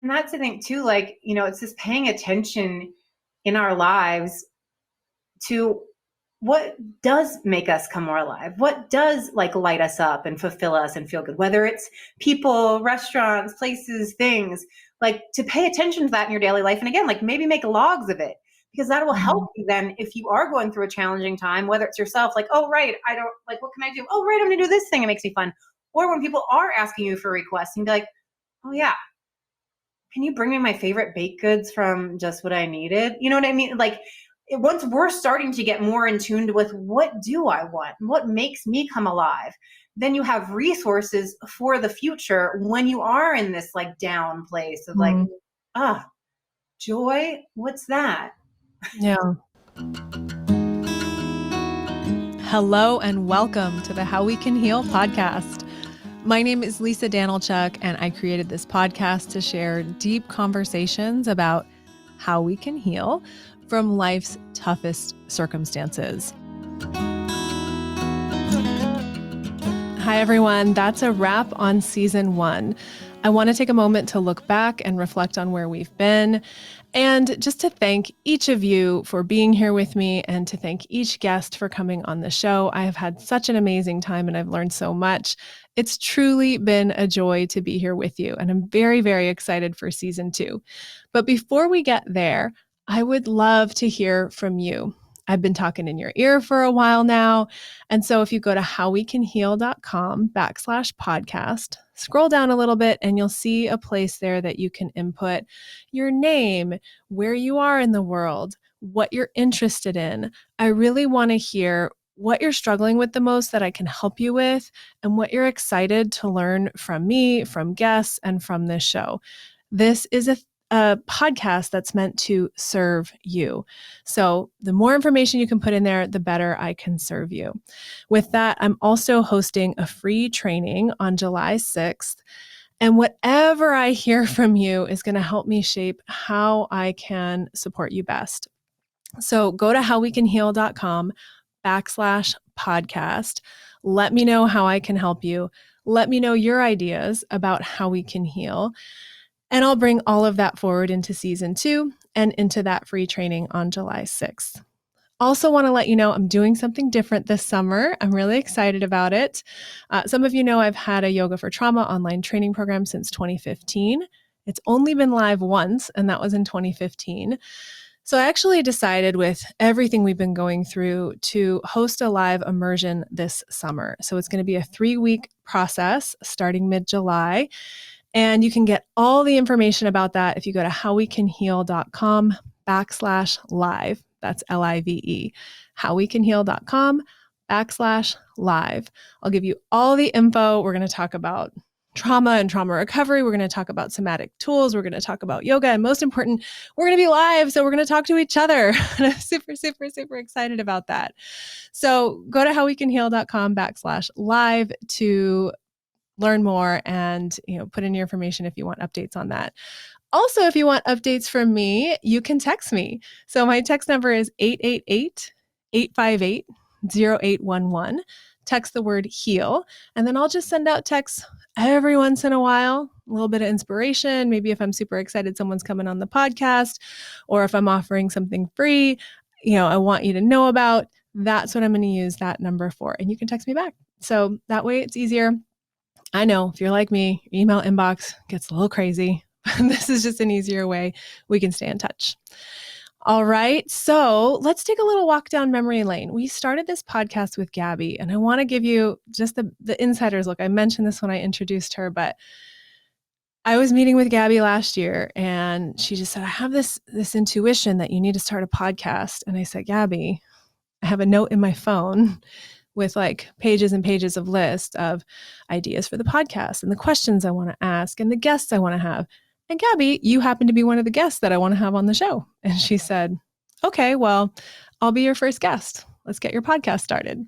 And that's the thing too, like, it's just paying attention in our lives to what does make us come more alive, what does like light us up and fulfill us and feel good, whether it's people, restaurants, places, things, like to pay attention to that in your daily life. And again, like maybe make logs of it, because that will help you then if you are going through a challenging time, whether it's yourself, like, oh, right, I don't like, what can I do? Oh, right, I'm gonna do this thing. It makes me fun. Or when people are asking you for requests and be like, oh yeah, can you bring me my favorite baked goods from Just What I Needed? You know what I mean? Like, once we're starting to get more in tune with what do I want, what makes me come alive, then you have resources for the future when you are in this like down place of like, joy, what's that? Yeah. Hello and welcome to the How We Can Heal podcast. My name is Lisa Danylchuk, and I created this podcast to share deep conversations about how we can heal from life's toughest circumstances. Hi, everyone. That's a wrap on season 1. I want to take a moment to look back and reflect on where we've been, and just to thank each of you for being here with me, and to thank each guest for coming on the show. I have had such an amazing time and I've learned so much. It's truly been a joy to be here with you, and I'm very, very excited for season 2. But before we get there, I would love to hear from you. I've been talking in your ear for a while now. And so if you go to howwecanheal.com/podcast, scroll down a little bit and you'll see a place there that you can input your name, where you are in the world, what you're interested in. I really want to hear what you're struggling with the most that I can help you with, and what you're excited to learn from me, from guests, and from this show. This is a podcast that's meant to serve you. So the more information you can put in there, the better I can serve you. With that, I'm also hosting a free training on July 6th. And whatever I hear from you is going to help me shape how I can support you best. So go to howwecanheal.com/podcast. Let me know how I can help you. Let me know your ideas about how we can heal. And I'll bring all of that forward into season 2 and into that free training on July 6th. Also want to let you know I'm doing something different this summer. I'm really excited about it. Some of you know I've had a Yoga for Trauma online training program since 2015. It's only been live once, and that was in 2015. So I actually decided, with everything we've been going through, to host a live immersion this summer. So it's going to be a 3-week process starting mid-July. And you can get all the information about that if you go to howwecanheal.com/live. That's LIVE. howwecanheal.com/live. I'll give you all the info. We're going to talk about trauma and trauma recovery. We're going to talk about somatic tools. We're going to talk about yoga. And most important, we're going to be live. So we're going to talk to each other. And I'm super, super, super excited about that. So go to howwecanheal.com/live to learn more, and put in your information if you want updates on that. Also, if you want updates from me, you can text me. So my text number is 888-858-0811. Text the word HEAL, and then I'll just send out texts every once in a while, a little bit of inspiration. Maybe if I'm super excited someone's coming on the podcast, or if I'm offering something free, I want you to know about. That's what I'm going to use that number for. And you can text me back. So that way it's easier. I know if you're like me, your email inbox gets a little crazy. This is just an easier way we can stay in touch. All right. So let's take a little walk down memory lane. We started this podcast with Gabby, and I want to give you just the insider's look. I mentioned this when I introduced her, but I was meeting with Gabby last year, and she just said, I have this intuition that you need to start a podcast. And I said, Gabby, I have a note in my phone with like pages and pages of list of ideas for the podcast and the questions I want to ask and the guests I want to have. And Gabby, you happen to be one of the guests that I want to have on the show. And she said, okay, well, I'll be your first guest. Let's get your podcast started.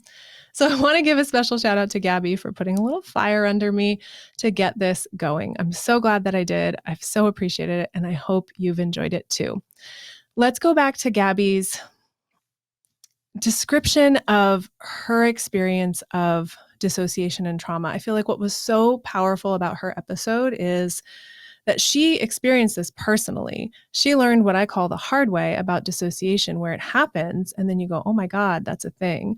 So I want to give a special shout out to Gabby for putting a little fire under me to get this going. I'm so glad that I did. I've so appreciated it, and I hope you've enjoyed it too. Let's go back to Gabby's description of her experience of dissociation and trauma. I feel like what was so powerful about her episode is that she experienced this personally. She learned what I call the hard way about dissociation, where it happens and then you go, oh my God, that's a thing.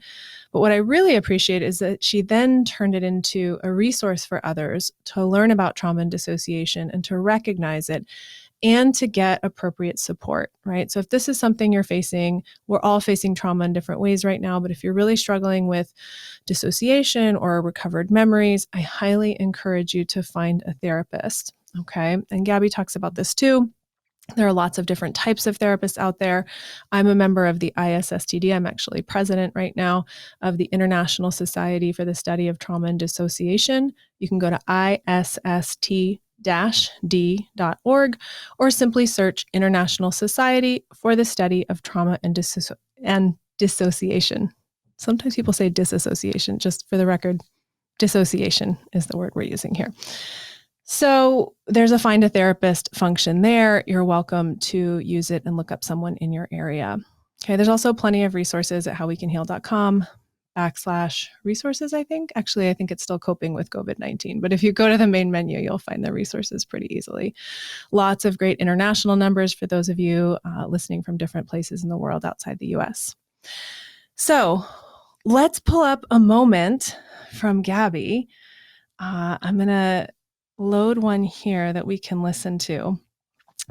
But what I really appreciate is that she then turned it into a resource for others to learn about trauma and dissociation and to recognize it and to get appropriate support, right? So if this is something you're facing, we're all facing trauma in different ways right now, but if you're really struggling with dissociation or recovered memories, I highly encourage you to find a therapist, okay? And Gabby talks about this too. There are lots of different types of therapists out there. I'm a member of the ISSTD. I'm actually president right now of the International Society for the Study of Trauma and Dissociation. You can go to ISST d.org or simply search International Society for the Study of Trauma and Dissociation. Sometimes people say disassociation, just for the record, dissociation is the word we're using here. So there's a find a therapist function there. You're welcome to use it and look up someone in your area. Okay, there's also plenty of resources at howwecanheal.com/resources, I think. Actually, I think it's still coping with COVID-19. But if you go to the main menu, you'll find the resources pretty easily. Lots of great international numbers for those of you listening from different places in the world outside the US. So let's pull up a moment from Gabby. I'm going to load one here that we can listen to.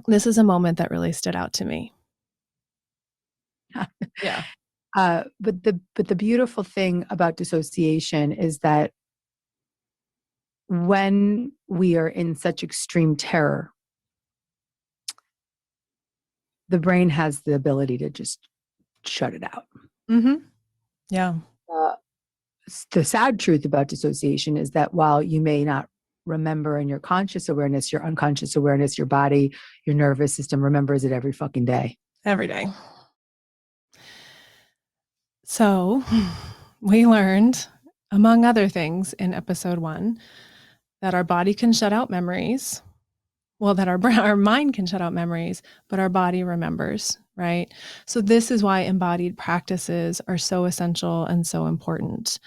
This is a moment that really stood out to me. Yeah. But the beautiful thing about dissociation is that when we are in such extreme terror, the brain has the ability to just shut it out. Mm-hmm. Yeah. The sad truth about dissociation is that while you may not remember in your conscious awareness, your unconscious awareness, your body, your nervous system remembers it every fucking day. Every day. So we learned, among other things, in episode 1, that our body can shut out memories. Well, that our mind can shut out memories, but our body remembers, right? So this is why embodied practices are so essential and so important.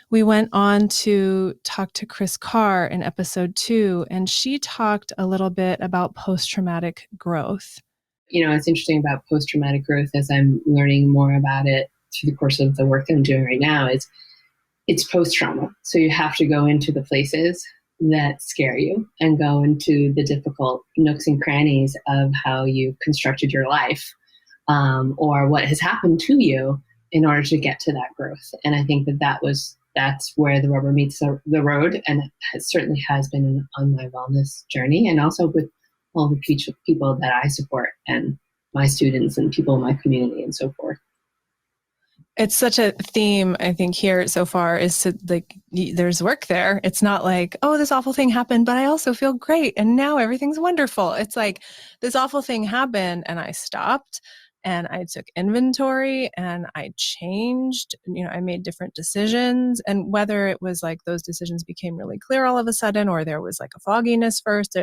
We went on to talk to Kris Carr in episode 2, and she talked a little bit about post-traumatic growth. You know, it's interesting about post-traumatic growth as I'm learning more about it through the course of the work that I'm doing right now is it's post-trauma. So you have to go into the places that scare you and go into the difficult nooks and crannies of how you've constructed your life or what has happened to you in order to get to that growth. And I think that's where the rubber meets the road, and it certainly has been on my wellness journey, and also with all the people that I support and my students and people in my community and so forth. It's such a theme, I think, here so far is to, like, there's work there. It's not like, oh, this awful thing happened, but I also feel great and now everything's wonderful. It's like this awful thing happened and I stopped and I took inventory and I changed, I made different decisions. And whether it was like those decisions became really clear all of a sudden, or there was like a fogginess first,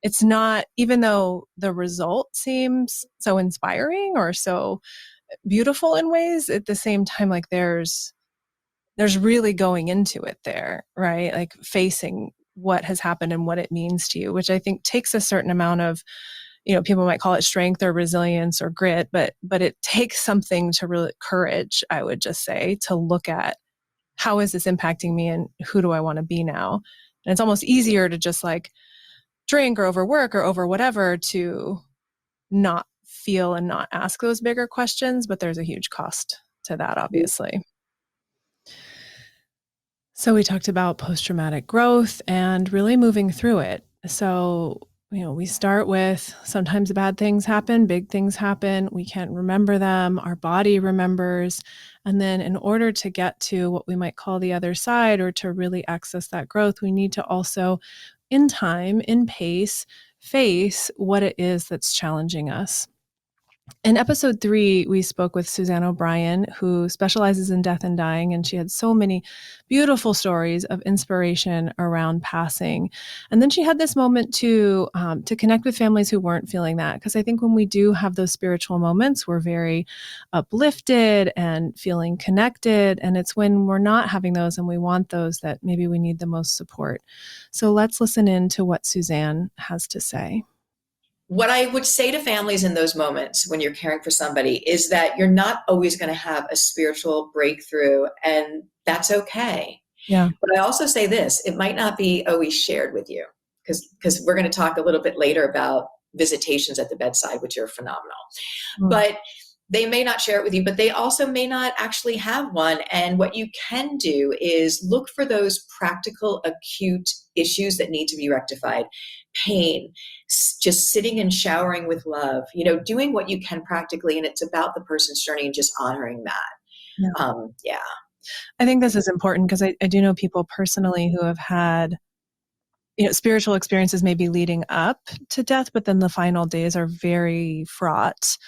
it's not, even though the result seems so inspiring or so beautiful in ways, at the same time, like there's really going into it there, right? Like facing what has happened and what it means to you, which I think takes a certain amount of, people might call it strength or resilience or grit, but it takes something to really courage, I would just say, to look at how is this impacting me and who do I want to be now? And it's almost easier to just like drink or overwork or over whatever to not feel and not ask those bigger questions, but there's a huge cost to that, obviously. So we talked about post-traumatic growth and really moving through it. So, we start with sometimes bad things happen, big things happen. We can't remember them. Our body remembers. And then in order to get to what we might call the other side, or to really access that growth, we need to also, in time, in pace, face what it is that's challenging us. In episode 3, we spoke with Suzanne O'Brien, who specializes in death and dying, and she had so many beautiful stories of inspiration around passing. And then she had this moment to connect with families who weren't feeling that, because I think when we do have those spiritual moments, we're very uplifted and feeling connected, and it's when we're not having those and we want those that maybe we need the most support. So let's listen in to what Suzanne has to say. What I would say to families in those moments when you're caring for somebody is that you're not always going to have a spiritual breakthrough, and that's okay. Yeah. But I also say this, it might not be always shared with you, because we're going to talk a little bit later about visitations at the bedside, which are phenomenal. But they may not share it with you, but they also may not actually have one. And what you can do is look for those practical, acute issues that need to be rectified. Pain, just sitting and showering with love, doing what you can practically. And it's about the person's journey and just honoring that. Yeah. I think this is important because I do know people personally who have had spiritual experiences maybe leading up to death, but then the final days are very fraught.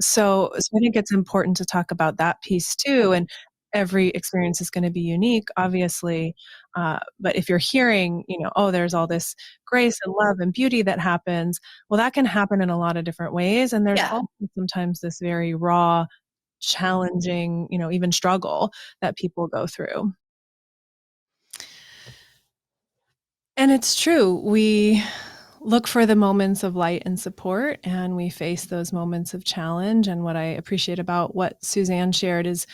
So I think it's important to talk about that piece too. And every experience is going to be unique, obviously. But if you're hearing, there's all this grace and love and beauty that happens, well, that can happen in a lot of different ways. And there's also sometimes this very raw, challenging, even struggle that people go through. And it's true. We look for the moments of light and support, and we face those moments of challenge. And what I appreciate about what Suzanne shared is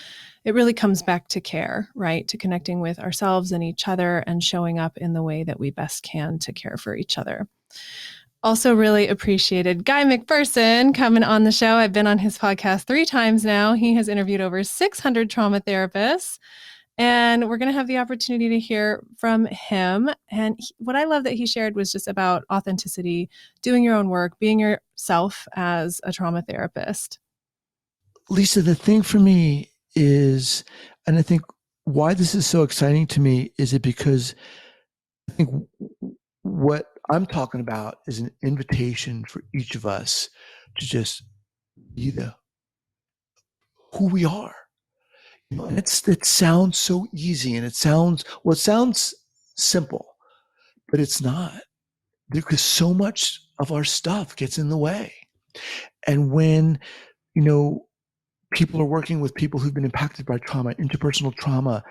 it really comes back to care, right? To connecting with ourselves and each other and showing up in the way that we best can to care for each other. Also really appreciated Guy MacPherson coming on the show. I've been on his podcast 3 times now. He has interviewed over 600 trauma therapists. And we're going to have the opportunity to hear from him. And what I love that he shared was just about authenticity, doing your own work, being yourself as a trauma therapist. Lisa, the thing for me is, and I think why this is so exciting to me is it because I think what I'm talking about is an invitation for each of us to just be who we are. And it sounds so easy, and it sounds simple, but it's not, because so much of our stuff gets in the way. And when, people are working with people who've been impacted by trauma, interpersonal trauma,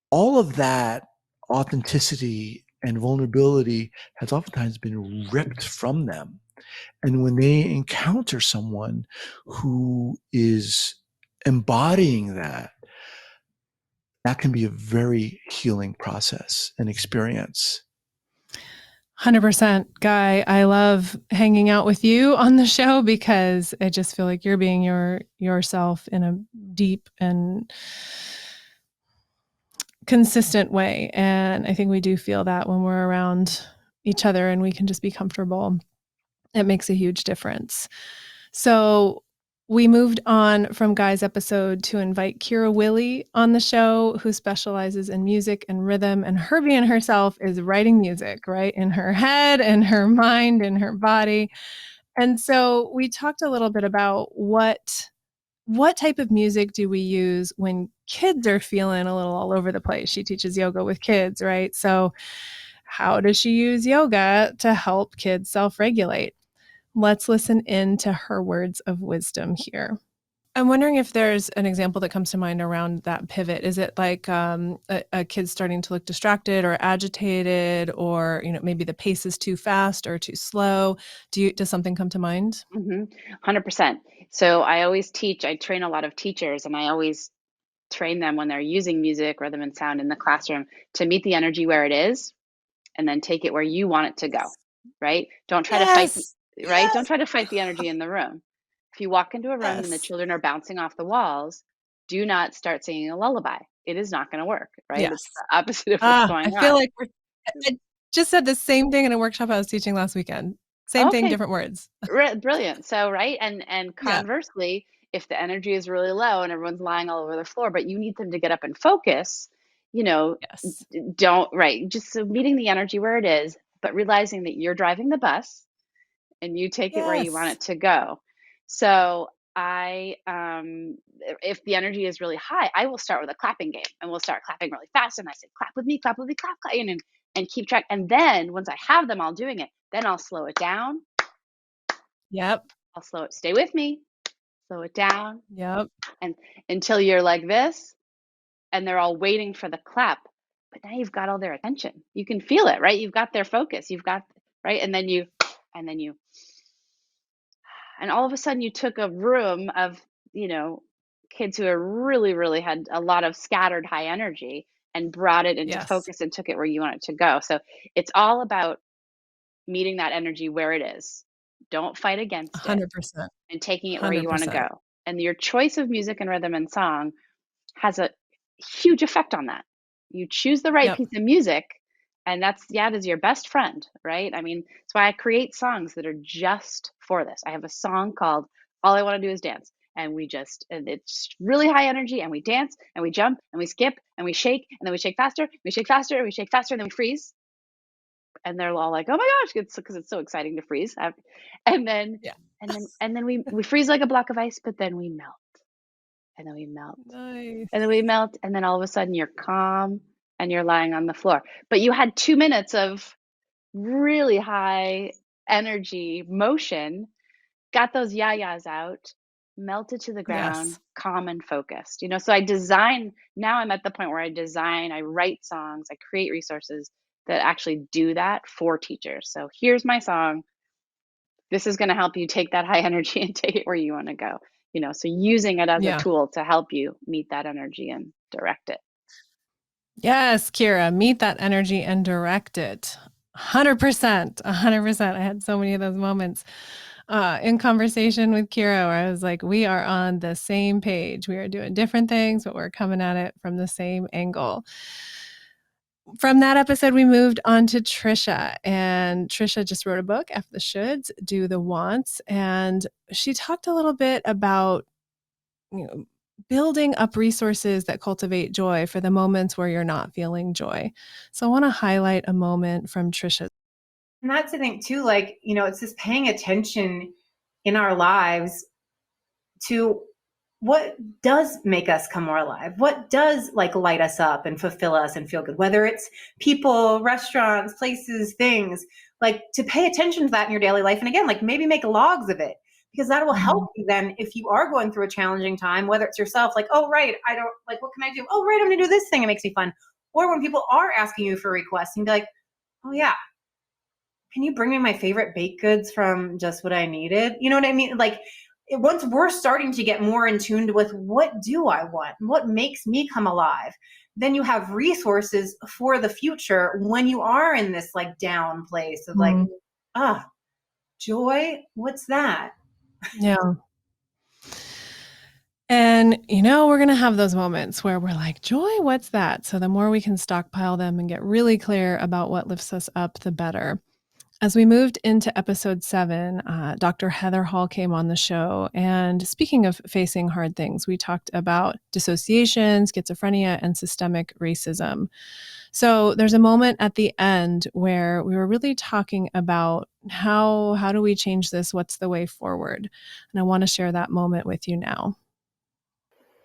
all of that authenticity and vulnerability has oftentimes been ripped from them. And when they encounter someone who is embodying that can be a very healing process and experience. 100%. Guy, I love hanging out with you on the show because I just feel like you're being yourself in a deep and consistent way. And I think we do feel that when we're around each other and we can just be comfortable. It makes a huge difference. So we moved on from Guy's episode to invite Kira Willey on the show, who specializes in music and rhythm. And her being herself is writing music, right? In her head and her mind and her body. And so we talked a little bit about what type of music do we use when kids are feeling a little all over the place? She teaches yoga with kids, right? So how does she use yoga to help kids self-regulate? Let's listen in to her words of wisdom here. I'm wondering if there's an example that comes to mind around that pivot. Is it like a kid starting to look distracted or agitated, or maybe the pace is too fast or too slow? Does something come to mind? 100%. So I always teach. I train a lot of teachers, and I always train them when they're using music, rhythm, and sound in the classroom to meet the energy where it is, and then take it where you want it to go. Right? Don't try to fight. Right? Yes. Don't try to fight the energy in the room. If you walk into a room and the children are bouncing off the walls, do not start singing a lullaby. It is not going to work, right? Yes. It's the opposite of what's going on. I feel like I just said the same thing in a workshop I was teaching last weekend. Same thing, different words. Brilliant. So, right. And conversely, if the energy is really low and everyone's lying all over the floor, but you need them to get up and focus, don't, right. Just so meeting the energy where it is, but realizing that you're driving the bus and you take it where you want it to go. So if the energy is really high, I will start with a clapping game, and we'll start clapping really fast. And I say, clap with me, clap, clap, and keep track. And then once I have them all doing it, then I'll slow it down. Yep. I'll slow it. Stay with me. Slow it down. Yep. And until you're like this, and they're all waiting for the clap. But now you've got all their attention. You can feel it, right? You've got their focus. You've got, right? And then you, and all of a sudden you took a room of, kids who are really, really had a lot of scattered high energy and brought it into focus and took it where you want it to go. So it's all about meeting that energy where it is. Don't fight against 100%. it, and taking it where you want to go. And your choice of music and rhythm and song has a huge effect on that. You choose the right piece of music, and it is your best friend, right? I mean, that's why I create songs that are just for this. I have a song called All I Want to Do Is Dance. And it's really high energy, and we dance and we jump and we skip and we shake, and then we shake faster, we shake faster, and we shake faster, and then we freeze. And they're all like, oh my gosh, because it's so exciting to freeze. And then we freeze like a block of ice, but then we melt. And then we melt. Nice. And then we melt. And then all of a sudden you're calm and you're lying on the floor. But you had 2 minutes of really high energy motion, got those yayas out, melted to the ground, calm and focused. So now I'm at the point where I write songs, I create resources that actually do that for teachers. So here's my song. This is going to help you take that high energy and take it where you want to go. So using it as a tool to help you meet that energy and direct it. Yes, Kira, meet that energy and direct it. 100%. I had so many of those moments in conversation with Kira where I was like, we are on the same page. We are doing different things, but we're coming at it from the same angle. From that episode, we moved on to Tricia, and Tricia just wrote a book, F the Shoulds, Do the Wants. And she talked a little bit about, building up resources that cultivate joy for the moments where you're not feeling joy. So I want to highlight a moment from Tricia. And that's the thing too, it's just paying attention in our lives to what does make us come more alive? What does light us up and fulfill us and feel good? Whether it's people, restaurants, places, things, to pay attention to that in your daily life. And again, maybe make logs of it, because that will help you then if you are going through a challenging time, whether it's yourself, oh, right, I don't, what can I do? Oh, right, I'm going to do this thing. It makes me fun. Or when people are asking you for requests, and be like, oh yeah, can you bring me my favorite baked goods from Just What I Needed? You know what I mean? Once we're starting to get more in tune with what do I want, what makes me come alive, then you have resources for the future when you are in this down place of joy, what's that? Yeah. And, we're going to have those moments where we're like, joy, what's that? So the more we can stockpile them and get really clear about what lifts us up, the better. As we moved into episode 7, Dr. Heather Hall came on the show. And speaking of facing hard things, we talked about dissociation, schizophrenia, and systemic racism. So there's a moment at the end where we were really talking about how do we change this? What's the way forward? And I want to share that moment with you now.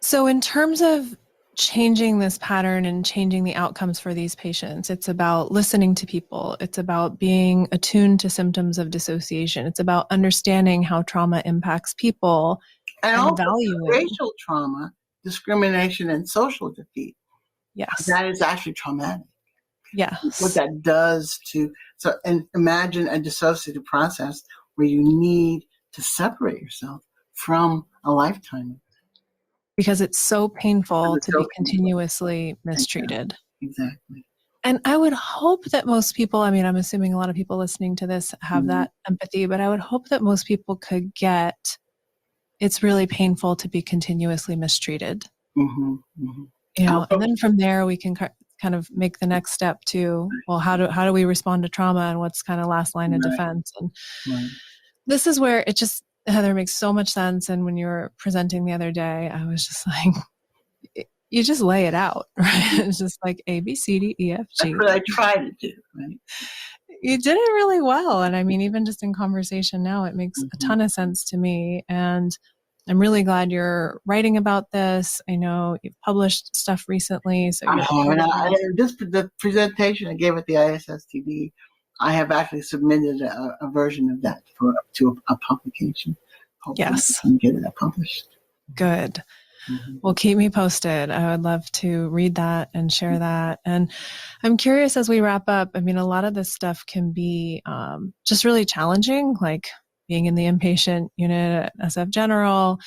So in terms of changing this pattern and changing the outcomes for these patients, it's about listening to people. It's about being attuned to symptoms of dissociation. It's about understanding how trauma impacts people and also valuing racial trauma, discrimination, and social defeat. Yes. That is actually traumatic. Yes. What that does and imagine a dissociative process where you need to separate yourself from a lifetime. Because it's so painful to be continuously mistreated. Exactly. And I would hope that most people, I'm assuming a lot of people listening to this have that empathy, but I would hope that most people could get, it's really painful to be continuously mistreated. And then from there we can kind of make the next step to, well, how do we respond to trauma, and what's kind of last line of defense? And this is where it just, Heather, makes so much sense. And when you were presenting the other day, I was just like, you just lay it out, right? It's just A, B, C, D, E, F, G. That's what I try to do, right? You did it really well. And I mean, even just in conversation now, it makes a ton of sense to me. And I'm really glad you're writing about this. I know you've published stuff recently. So the presentation I gave at the ISSTD, I have actually submitted a version of that to a publication. Hopefully yes, we can get it published. Good. Well, keep me posted. I would love to read that and share that. And I'm curious as we wrap up, I mean, a lot of this stuff can be just really challenging, like being in the inpatient unit at SF General,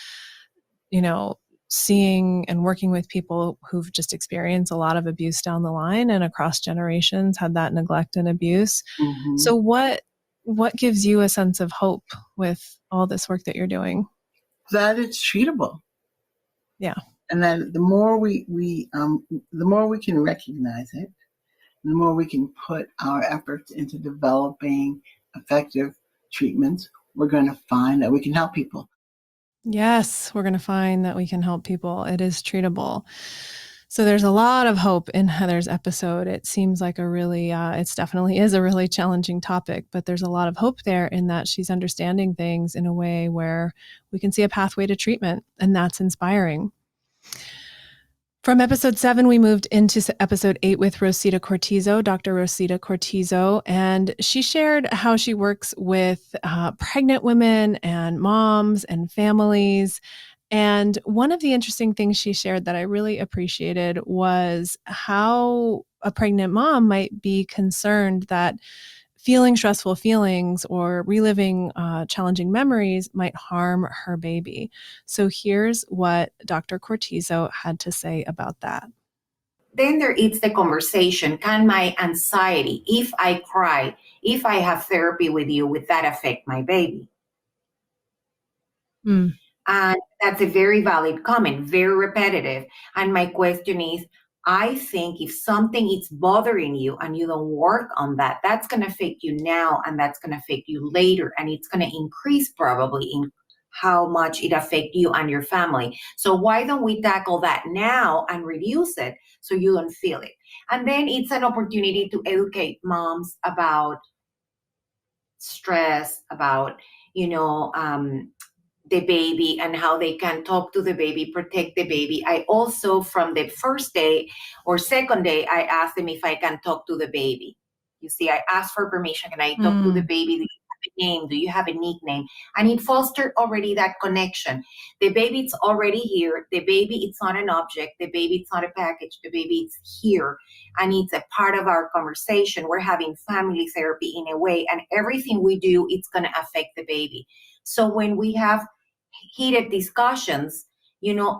seeing and working with people who've just experienced a lot of abuse down the line and across generations had that neglect and abuse. So what gives you a sense of hope with all this work that you're doing? That it's treatable. Yeah. And then the more the more we can recognize it, the more we can put our efforts into developing effective treatments, we're going to find that we can help people. Yes, we're going to find that we can help people. It is treatable. So there's a lot of hope in Heather's episode. It seems like it definitely is a really challenging topic, but there's a lot of hope there in that she's understanding things in a way where we can see a pathway to treatment, and that's inspiring. From episode 7, we moved into episode 8 with Rosita Cortizo, Dr. Rosita Cortizo, and she shared how she works with pregnant women and moms and families. And one of the interesting things she shared that I really appreciated was how a pregnant mom might be concerned that feeling stressful feelings or reliving challenging memories might harm her baby. So here's what Dr. Cortizo had to say about that. Then there is the conversation. Can my anxiety, if I cry, if I have therapy with you, would that affect my baby? And that's a very valid comment, very repetitive. And my question is, I think if something is bothering you and you don't work on that, that's going to affect you now and that's going to affect you later. And it's going to increase probably in how much it affects you and your family. So why don't we tackle that now and reduce it so you don't feel it? And then it's an opportunity to educate moms about stress, about, the baby and how they can talk to the baby, protect the baby. I also, from the first day or second day, I asked them if I can talk to the baby. You see, I asked for permission. Can I talk to the baby? Do you have a name? Do you have a nickname? And it fostered already that connection. The baby, it's already here. The baby, it's not an object. The baby, it's not a package. The baby, it's here. And it's a part of our conversation. We're having family therapy in a way. And everything we do, it's going to affect the baby. So when we have heated discussions,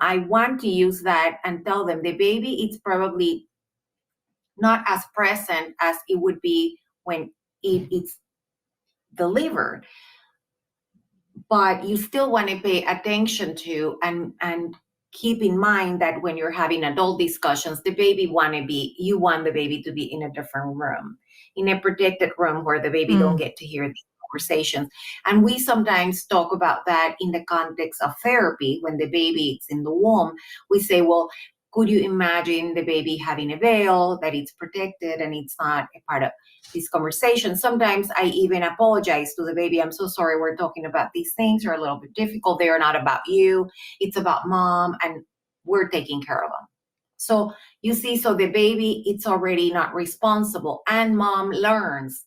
I want to use that and tell them the baby, it's probably not as present as it would be when it's delivered. But you still want to pay attention to and keep in mind that when you're having adult discussions, you want the baby to be in a different room, in a protected room where the baby don't get to hear these conversations. And we sometimes talk about that in the context of therapy. When the baby is in the womb, we say, well, could you imagine the baby having a veil, that it's protected and it's not a part of this conversation? Sometimes I even apologize to the baby. I'm so sorry we're talking about these things. They're a little bit difficult. They are not about you. It's about mom, and we're taking care of them. So you see, so the baby, it's already not responsible, and mom learns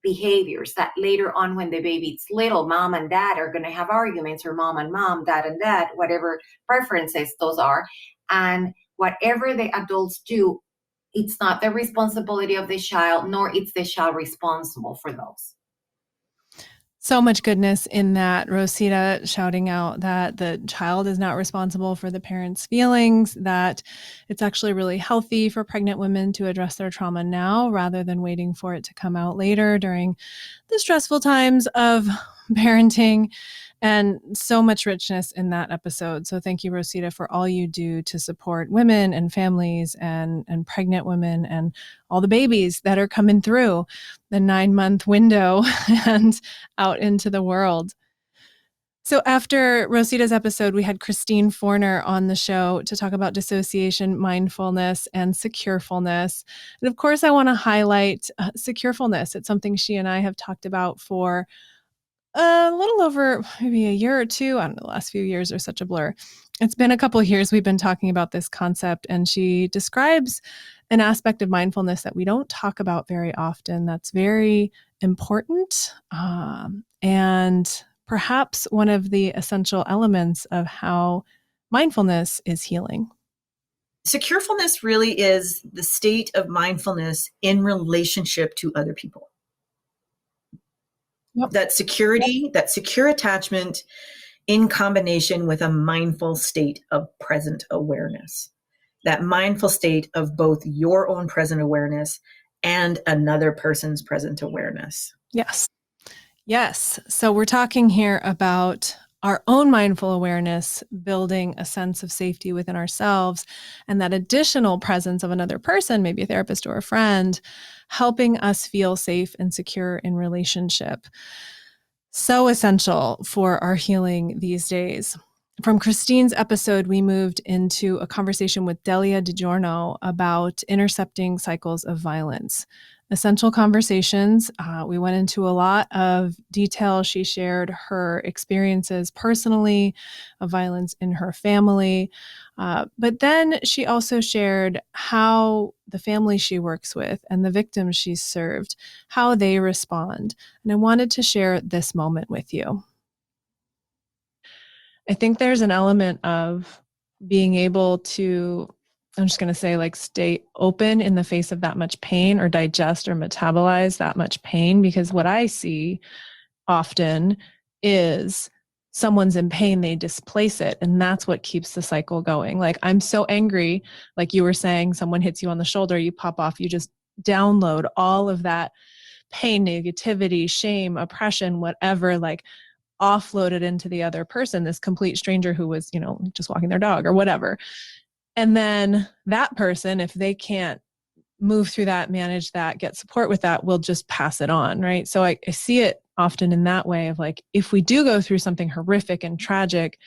behaviors that later on when the baby's little, mom and dad are going to have arguments, or mom and mom, dad and dad, whatever preferences those are. And whatever the adults do, it's not the responsibility of the child, nor it's the child responsible for those. So much goodness in that. Rosita shouting out that the child is not responsible for the parents' feelings, that it's actually really healthy for pregnant women to address their trauma now rather than waiting for it to come out later during the stressful times of parenting, and so much richness in that episode. So thank you, Rosita, for all you do to support women and families and pregnant women and all the babies that are coming through the 9-month window and out into the world. So after Rosita's episode, we had Christine Forner on the show to talk about dissociation, mindfulness, and securefulness. And of course, I want to highlight securefulness. It's something she and I have talked about for a little over maybe a year or two. I don't know, the last few years are such a blur. It's been a couple of years we've been talking about this concept, and she describes an aspect of mindfulness that we don't talk about very often that's very important, and perhaps one of the essential elements of how mindfulness is healing. Securefulness really is the state of mindfulness in relationship to other people. Yep. That security, that secure attachment in combination with a mindful state of present awareness. That mindful state of both your own present awareness and another person's present awareness. Yes. Yes. So we're talking here about our own mindful awareness, building a sense of safety within ourselves, and that additional presence of another person, maybe a therapist or a friend, helping us feel safe and secure in relationship. So essential for our healing these days. From Christine's episode, we moved into a conversation with Delia Ginorio about intercepting cycles of violence. Essential conversations. We went into a lot of detail. She shared her experiences personally of violence in her family. But then she also shared how the family she works with and the victims she's served, how they respond. And I wanted to share this moment with you. I think there's an element of being able to, I'm just going to say, like, stay open in the face of that much pain, or digest or metabolize that much pain. Because what I see often is someone's in pain, they displace it. And that's what keeps the cycle going. Like, I'm so angry, like you were saying, someone hits you on the shoulder, you pop off, you just download all of that pain, negativity, shame, oppression, whatever, like, offloaded into the other person, this complete stranger who was, just walking their dog or whatever. And then that person, if they can't move through that, manage that, get support with that, will just pass it on, right? So I see it often in that way of, like, if we do go through something horrific and tragic,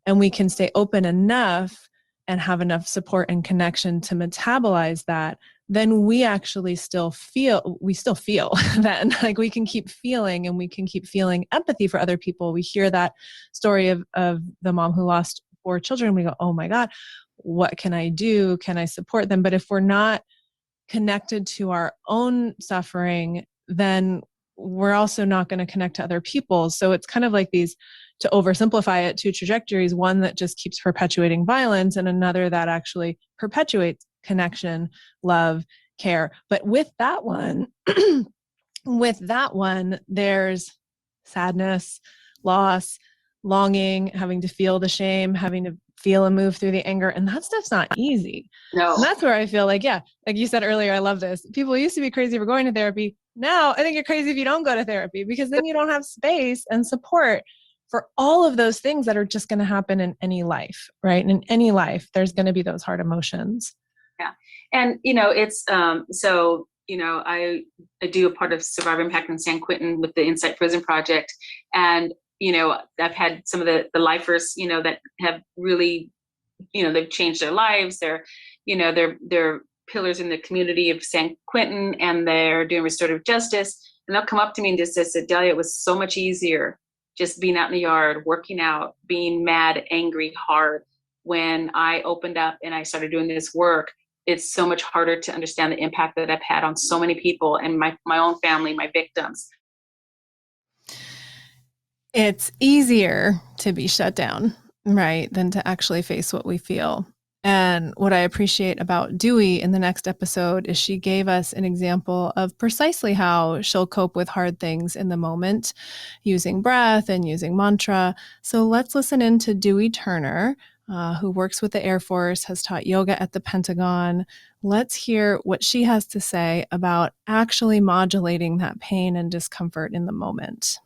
and we can stay open enough and have enough support and connection to metabolize that, then we actually still feel then, like, we can keep feeling, and we can keep feeling empathy for other people. We hear that story of the mom who lost 4 children. We go, oh my God, what can I do? Can I support them? But if we're not connected to our own suffering, then we're also not going to connect to other people. So it's kind of like these, to oversimplify it, 2 trajectories, one that just keeps perpetuating violence, and another that actually perpetuates connection, love, care. But with that one, there's sadness, loss, longing, having to feel the shame, having to feel and move through the anger. And that stuff's not easy. No. And that's where I feel like, like you said earlier, I love this. People used to be crazy for going to therapy. Now I think you're crazy if you don't go to therapy, because then you don't have space and support for all of those things that are just going to happen in any life, right? And in any life, there's going to be those hard emotions. Yeah. And, it's, I do a part of Survivor Impact in San Quentin with the Insight Prison Project. And, I've had some of the lifers, that have really, they've changed their lives. They're pillars in the community of San Quentin, and they're doing restorative justice. And they'll come up to me and just say, Delia, it was so much easier just being out in the yard, working out, being mad, angry, hard. When I opened up and I started doing this work, it's so much harder to understand the impact that I've had on so many people and my own family, my victims. It's easier to be shut down, right, than to actually face what we feel. And what I appreciate about Dewey in the next episode is she gave us an example of precisely how she'll cope with hard things in the moment, using breath and using mantra. So let's listen in to Dewey Turner, who works with the Air Force, has taught yoga at the Pentagon. Let's hear what she has to say about actually modulating that pain and discomfort in the moment.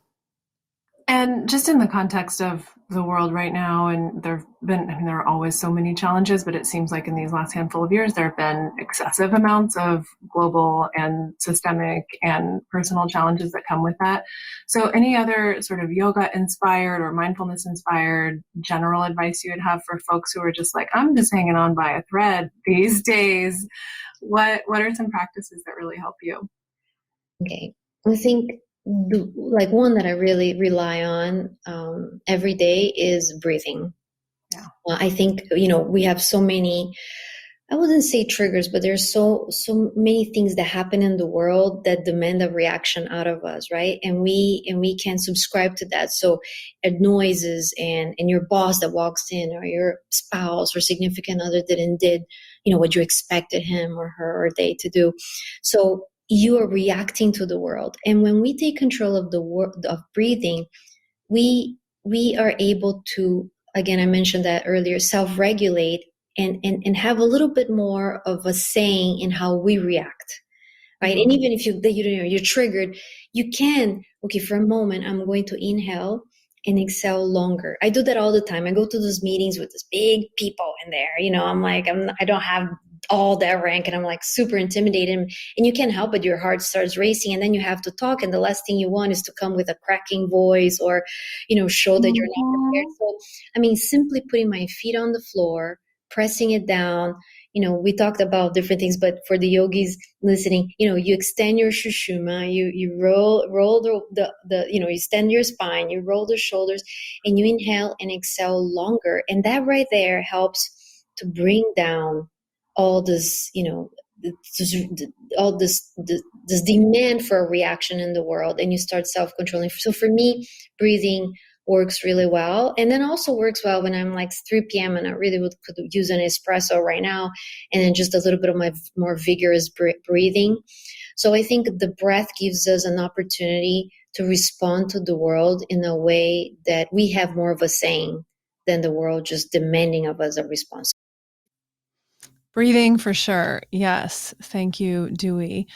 And just in the context of the world right now, and there are always so many challenges, but it seems like in these last handful of years, there have been excessive amounts of global and systemic and personal challenges that come with that. So any other sort of yoga inspired or mindfulness inspired general advice you would have for folks who are just like, I'm just hanging on by a thread these days? What are some practices that really help you? Okay. I think like one that I really rely on every day is breathing. Yeah. I think, we have so many, I wouldn't say triggers, but there's so many things that happen in the world that demand a reaction out of us, right? And we can subscribe to that. So noises and your boss that walks in, or your spouse or significant other did what you expected him or her or they to do. So you are reacting to the world. And when we take control of of breathing, we are able to, again, I mentioned that earlier, self-regulate and have a little bit more of a saying in how we react, right? Mm-hmm. And even if you're triggered, you can, okay, for a moment, I'm going to inhale and exhale longer. I do that all the time. I go to those meetings with these big people in there. I'm like, I don't have all that rank, and I'm like super intimidated, and you can't help it. Your heart starts racing, and then you have to talk. And the last thing you want is to come with a cracking voice or, show that you're not prepared. So, simply putting my feet on the floor, pressing it down. We talked about different things, but for the yogis listening, you extend your shushuma, you roll the you extend your spine, you roll the shoulders, and you inhale and exhale longer. And that right there helps to bring down all this, all this demand for a reaction in the world, and you start self-controlling. So for me, breathing works really well. And then also works well when I'm like 3 p.m. and I really could use an espresso right now, and then just a little bit of my more vigorous breathing. So I think the breath gives us an opportunity to respond to the world in a way that we have more of a saying than the world just demanding of us a response. Breathing for sure. Yes. Thank you, Dewey.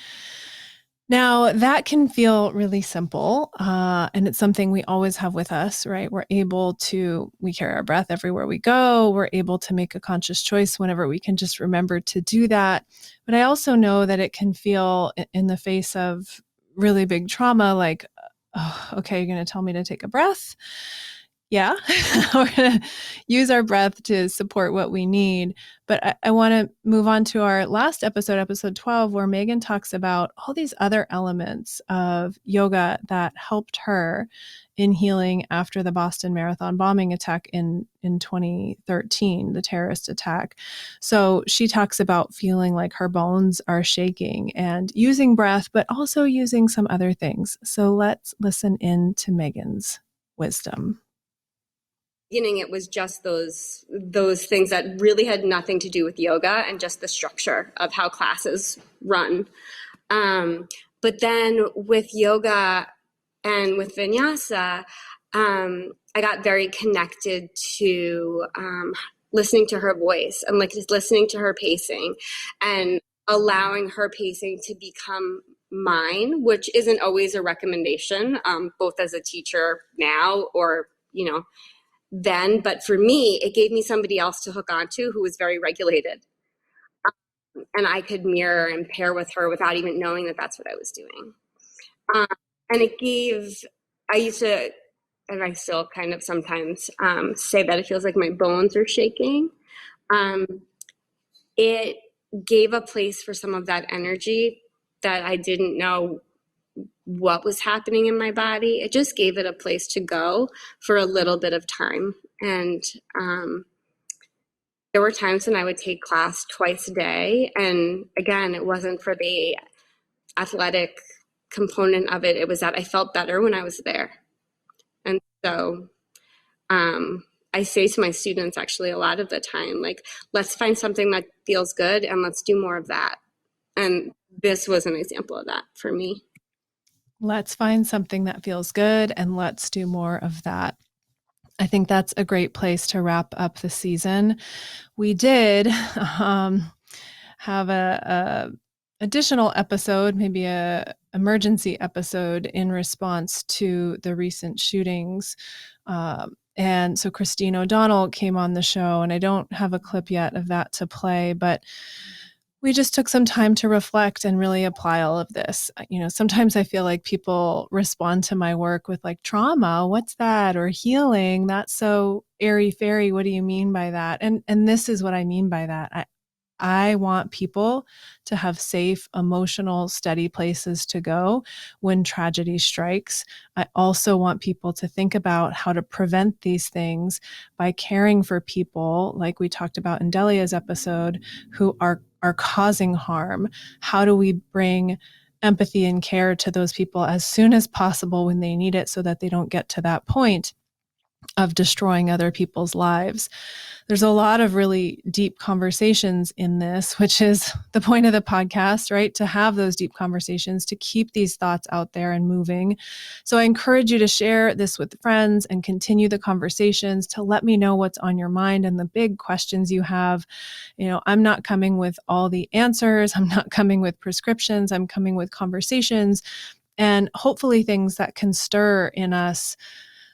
Now, that can feel really simple, and it's something we always have with us, right? We carry our breath everywhere we go. We're able to make a conscious choice whenever we can just remember to do that. But I also know that it can feel in the face of really big trauma, like, oh, okay, you're going to tell me to take a breath? Yeah, we're going to use our breath to support what we need. But I want to move on to our last episode, episode 12, where Meghan talks about all these other elements of yoga that helped her in healing after the Boston Marathon bombing attack in 2013, the terrorist attack. So she talks about feeling like her bones are shaking and using breath, but also using some other things. So let's listen in to Meghan's wisdom. Beginning, it was just those things that really had nothing to do with yoga and just the structure of how classes run. But then with yoga and with vinyasa, I got very connected to listening to her voice and like just listening to her pacing and allowing her pacing to become mine, which isn't always a recommendation, both as a teacher now or, then, but for me, it gave me somebody else to hook onto who was very regulated. And I could mirror and pair with her without even knowing that that's what I was doing. And I used to, and I still kind of sometimes say that it feels like my bones are shaking. It gave a place for some of that energy that I didn't know what was happening in my body. It just gave it a place to go for a little bit of time. And there were times when I would take class twice a day. And again, it wasn't for the athletic component of it. It was that I felt better when I was there. And so I say to my students actually a lot of the time, like, let's find something that feels good and let's do more of that. And this was an example of that for me. Let's find something that feels good and let's do more of that. I think that's a great place to wrap up the season. We did have a additional episode, maybe a emergency episode in response to the recent shootings. And so Christine O'Donnell came on the show, and I don't have a clip yet of that to play, but we just took some time to reflect and really apply all of this. Sometimes I feel like people respond to my work with like trauma, what's that? Or healing, that's so airy-fairy. What do you mean by that? And this is what I mean by that. I want people to have safe, emotional, steady places to go when tragedy strikes. I also want people to think about how to prevent these things by caring for people, like we talked about in Delia's episode, who are causing harm. How do we bring empathy and care to those people as soon as possible when they need it, so that they don't get to that point of destroying other people's lives? There's a lot of really deep conversations in this, which is the point of the podcast, right? To have those deep conversations, to keep these thoughts out there and moving. So I encourage you to share this with friends and continue the conversations, to let me know what's on your mind and the big questions you have. I'm not coming with all the answers. I'm not coming with prescriptions. I'm coming with conversations and hopefully things that can stir in us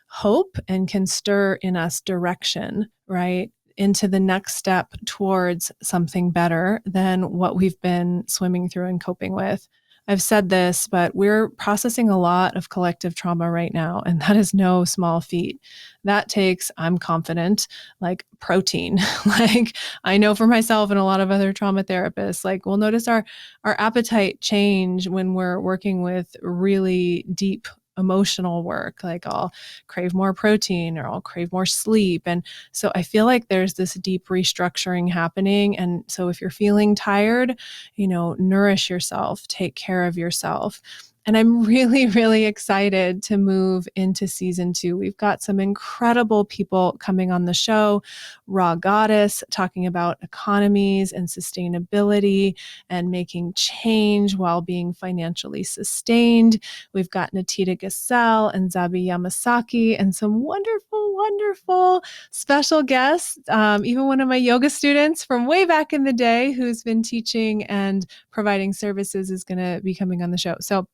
hope and can stir in us direction, right? Into the next step towards something better than what we've been swimming through and coping with. I've said this, but we're processing a lot of collective trauma right now, and that is no small feat. That takes, I'm confident, like protein. Like I know for myself and a lot of other trauma therapists, like we'll notice our appetite change when we're working with really deep emotional work. Like I'll crave more protein or I'll crave more sleep. And so I feel like there's this deep restructuring happening. And so if you're feeling tired, nourish yourself, take care of yourself. And I'm really, really excited to move into season 2. We've got some incredible people coming on the show. Raw Goddess talking about economies and sustainability and making change while being financially sustained. We've got Natita Gassel and Zabi Yamasaki and some wonderful, wonderful special guests. Even one of my yoga students from way back in the day who's been teaching and providing services is going to be coming on the show. So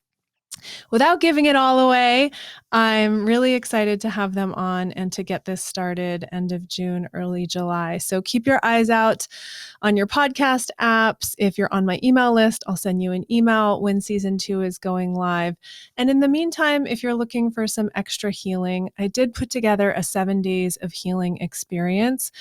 without giving it all away, I'm really excited to have them on and to get this started end of June, early July. So keep your eyes out on your podcast apps. If you're on my email list, I'll send you an email when season 2 is going live. And in the meantime, if you're looking for some extra healing, I did put together a 7 days of healing experience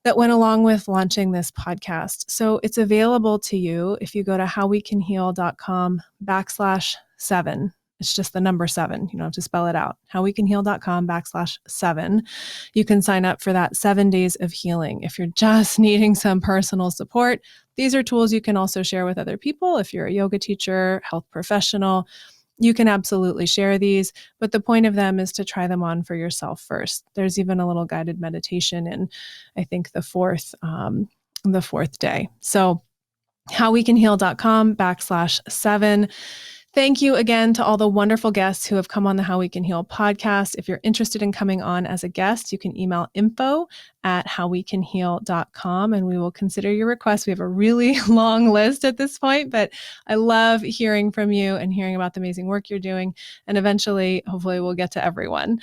that went along with launching this podcast. So it's available to you if you go to howwecanheal.com/7. It's just the number 7. You don't have to spell it out. howwecanheal.com/7. You can sign up for that 7 days of healing. If you're just needing some personal support, these are tools you can also share with other people. If you're a yoga teacher, health professional, you can absolutely share these, but the point of them is to try them on for yourself first. There's even a little guided meditation in, I think, the fourth day. So howwecanheal.com/7. Thank you again to all the wonderful guests who have come on the How We Can Heal podcast. If you're interested in coming on as a guest, you can email info@howwecanheal.com and we will consider your request. We have a really long list at this point, but I love hearing from you and hearing about the amazing work you're doing. And eventually, hopefully, we'll get to everyone.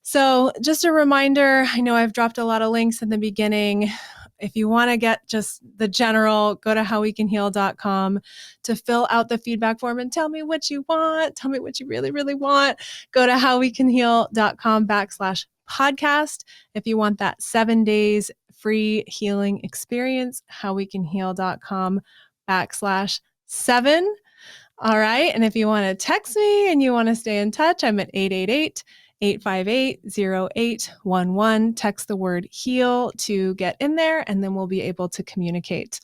So just a reminder, I know I've dropped a lot of links in the beginning. If you want to get just the general, go to howwecanheal.com to fill out the feedback form and tell me what you want. Tell me what you really, really want. Go to howwecanheal.com/podcast. If you want that 7 days free healing experience, howwecanheal.com/7. All right. And if you want to text me and you want to stay in touch, I'm at 888-858-0811. Text the word heal to get in there, and then we'll be able to communicate.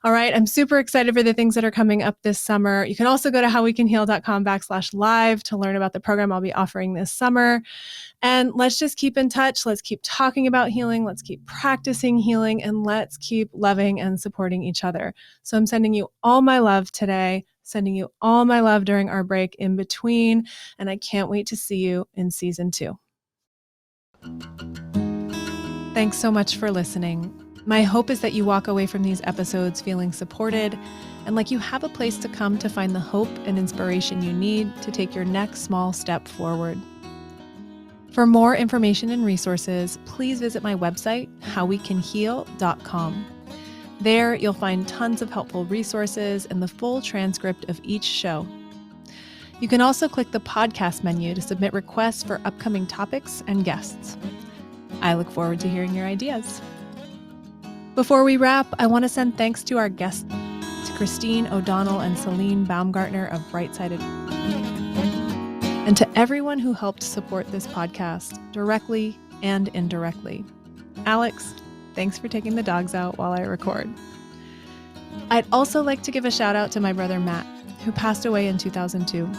All right. I'm super excited for the things that are coming up this summer. You can also go to howwecanheal.com/live to learn about the program I'll be offering this summer. And let's just keep in touch. Let's keep talking about healing. Let's keep practicing healing, and let's keep loving and supporting each other. So I'm sending you all my love today, sending you all my love during our break in between, and I can't wait to see you in season 2. Thanks so much for listening. My hope is that you walk away from these episodes feeling supported, and like you have a place to come to find the hope and inspiration you need to take your next small step forward. For more information and resources, please visit my website, howwecanheal.com. There, you'll find tons of helpful resources and the full transcript of each show. You can also click the podcast menu to submit requests for upcoming topics and guests. I look forward to hearing your ideas. Before we wrap, I want to send thanks to our guests, to Christine O'Donnell and Celine Baumgartner of Bright-Sided, and to everyone who helped support this podcast, directly and indirectly. Alex, thanks for taking the dogs out while I record. I'd also like to give a shout out to my brother Matt, who passed away in 2002.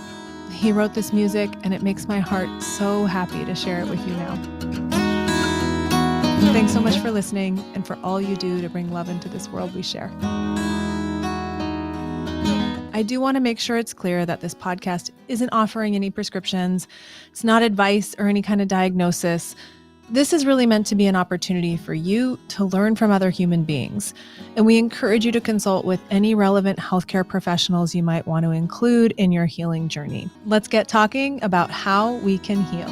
He wrote this music, and it makes my heart so happy to share it with you now. Thanks so much for listening and for all you do to bring love into this world we share. I do want to make sure it's clear that this podcast isn't offering any prescriptions. It's not advice or any kind of diagnosis. This is really meant to be an opportunity for you to learn from other human beings. And we encourage you to consult with any relevant healthcare professionals you might want to include in your healing journey. Let's get talking about how we can heal.